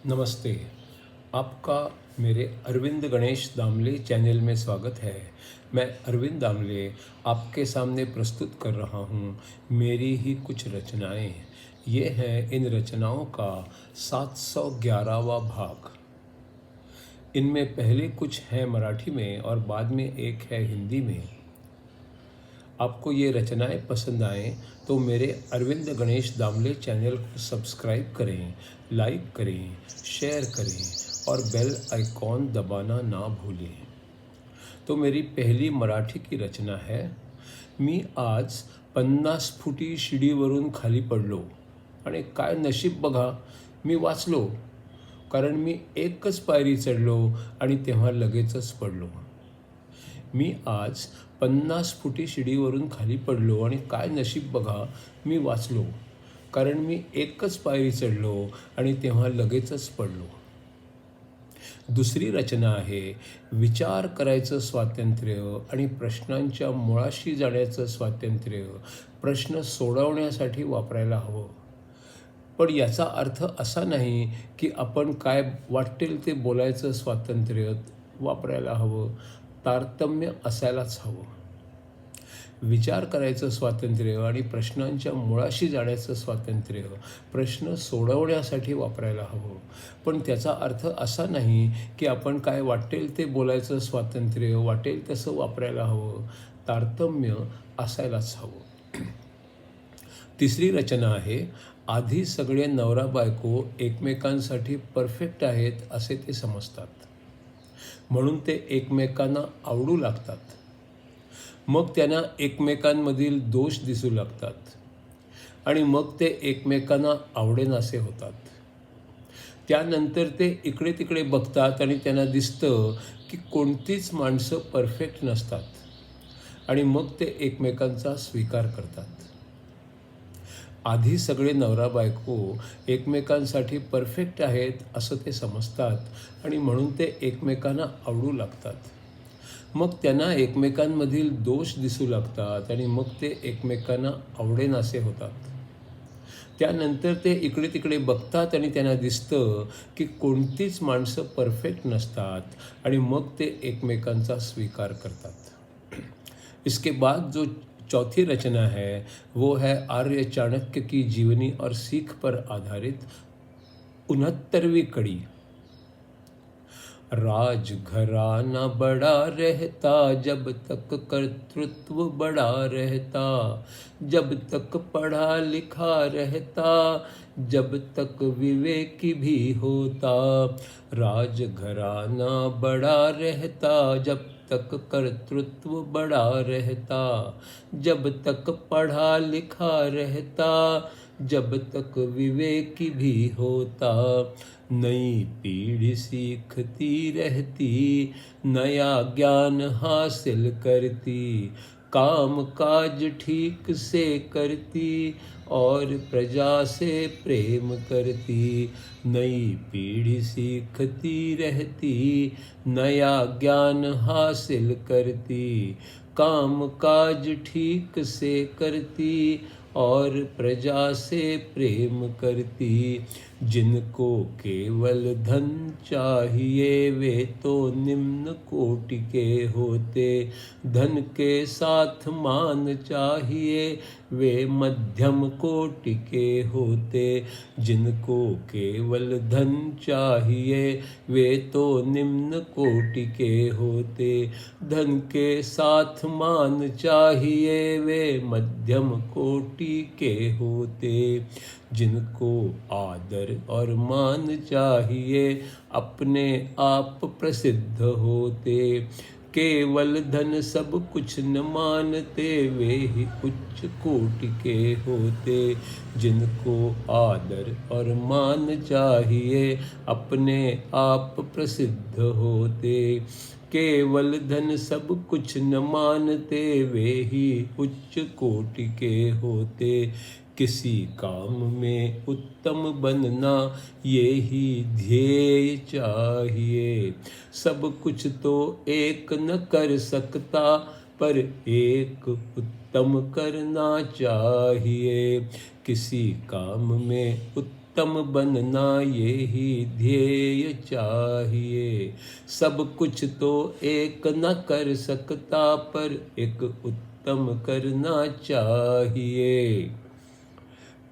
नमस्ते। आपका मेरे अरविंद गणेश दामले चैनल में स्वागत है। मैं अरविंद दामले आपके सामने प्रस्तुत कर रहा हूँ मेरी ही कुछ रचनाएं। ये हैं इन रचनाओं का 711वां भाग। इनमें पहले कुछ हैं मराठी में और बाद में एक है हिंदी में। आपको ये रचनाएं पसंद आएँ तो मेरे अरविंद गणेश दामले चैनल को सब्सक्राइब करें, लाइक करें, शेयर करें और बेल आइकॉन दबाना ना भूलें। तो मेरी पहली मराठी की रचना है, मी आज 50 फुटी शिडीवरून खाली पडलो आणि काय नशीब बघा मी वाचलो, कारण मी एकच पायरी चढलो आणि तेव्हा लगेचच पडलो. मी आज 50 फुटी शिडीवरून खाली पडलो आणि काय नशीब बघा मी वाचलो, कारण मी एकच पायरी चढलो आणि तेव्हा लगेचच पडलो. दुसरी रचना आहे, विचार करायचं स्वातंत्र्य आणि प्रश्नांच्या मुळाशी जाण्याचं स्वातंत्र्य प्रश्न सोडवण्यासाठी वापरायला हवं. पण याचा अर्थ असा नाही की आपण काय वाटेल ते बोलायचं स्वातंत्र्य वापरायला हवं. तारतम्य असायलाच हवं. विचार करायचं स्वातंत्र्य आणि प्रश्नांच्या मुळाशी जाण्याचं स्वातंत्र्य प्रश्न सोडवण्यासाठी वापरायला हवं. पण त्याचा अर्थ असा नाही की आपण काय वाटेल ते बोलायचं स्वातंत्र्य वाटेल तसं वापरायला हवं. तारतम्य असायलाच हवं. तिसरी रचना आहे, आधी सगळे नवरा बायको एकमेकांसाठी परफेक्ट आहेत असे ते समजतात, म्हणून ते एकमेकांना आवडू लागतात. मग त्यांना एकमेकांमधील दोष दिसू लागतात आणि मग ते एकमेकांना आवडेनासे होतात. त्यानंतर ते इकडे तिकडे बघतात आणि त्यांना दिसतं की कोणतीच माणसं परफेक्ट नसतात आणि मग ते एकमेकांचा स्वीकार करतात. आधी सगळे नवरा बायको एकमेकांसाठी परफेक्ट आहेत असं ते समजतात आणि म्हणून ते एकमेकांना आवडू लागतात. मग त्यांना एकमेकांमधील दोष दिसू लागतात आणि मग ते एकमेकांना आवडेनासे होतात. त्यानंतर ते इकडे तिकडे बघतात आणि त्यांना दिसतं की कोणतीच माणसं परफेक्ट नसतात आणि मग ते एकमेकांचा स्वीकार करतात. इसके बाद जो चौथी रचना है वो है आर्य चाणक्य की जीवनी और सीख पर आधारित 69वीं कड़ी. राजघराना बड़ा रहता जब तक कर्तृत्व बड़ा रहता, जब तक पढ़ा लिखा रहता, जब तक विवेकी भी होता. राजघराना बड़ा रहता जब तक कर्तृत्व बड़ा रहता, जब तक पढ़ा लिखा रहता, जब तक विवेकी भी होता. नई पीढ़ी सीखती रहती, नया ज्ञान हासिल करती, काम काज ठीक से करती और प्रजा से प्रेम करती. नई पीढ़ी सीखती रहती, नया ज्ञान हासिल करती, काम काज ठीक से करती और प्रजा से प्रेम करती. जिनको केवल धन चाहिए वे तो निम्न कोटि के होते, धन के साथ मान चाहिए वे मध्यम कोटि के होते. जिनको केवल धन चाहिए वे तो निम्न कोटि के होते, धन के साथ मान चाहिए वे मध्यम कोटि के होते. जिनको आदर और मान चाहिए अपने आप प्रसिद्ध होते, केवल धन सब कुछ न मानते वे ही उच्च कोटि के होते. जिनको आदर और मान चाहिए अपने आप प्रसिद्ध होते, केवल धन सब कुछ न मानते वे ही उच्च कोटि के होते. किसी काम में उत्तम बनना ये ही ध्येय चाहिए, सब कुछ तो एक न कर सकता पर एक उत्तम करना चाहिए. किसी काम में उत्तम उत्तम बनना ये ही ध्येय चाहिए। सब कुछ तो एक न कर सकता, पर एक उत्तम करना चाहिए।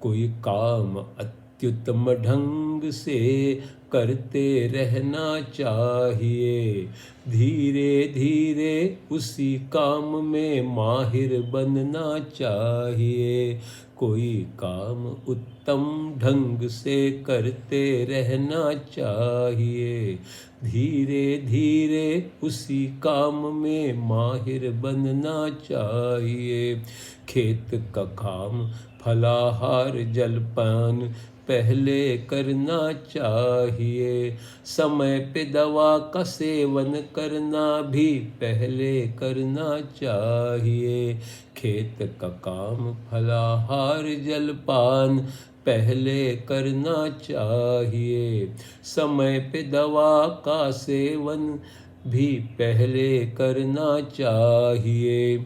कोई काम अत्युत्तम ढंग से करते रहना चाहिए। धीरे धीरे उसी काम में माहिर बनना चाहिए। कोई काम उत्तम ढंग से करते रहना चाहिए। धीरे धीरे उसी काम में माहिर बनना चाहिए। खेत का काम, फलाहार, जलपान पहले करना चाहिए। समय पे दवा का सेवन करना भी पहले करना चाहिए। खेत का काम, फलाहार, जलपान पहले करना चाहिए। समय पे दवा का सेवन भी पहले करना चाहिए।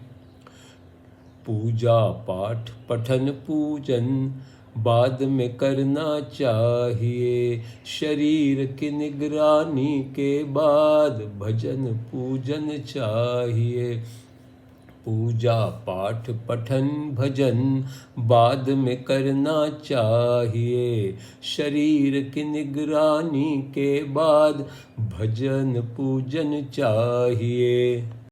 पूजा पाठ, पठन पूजन बाद में करना चाहिए। शरीर की निगरानी के बाद भजन पूजन चाहिए। पूजा पाठ, पठन, भजन बाद में करना चाहिए। शरीर की निगरानी के बाद भजन पूजन चाहिए।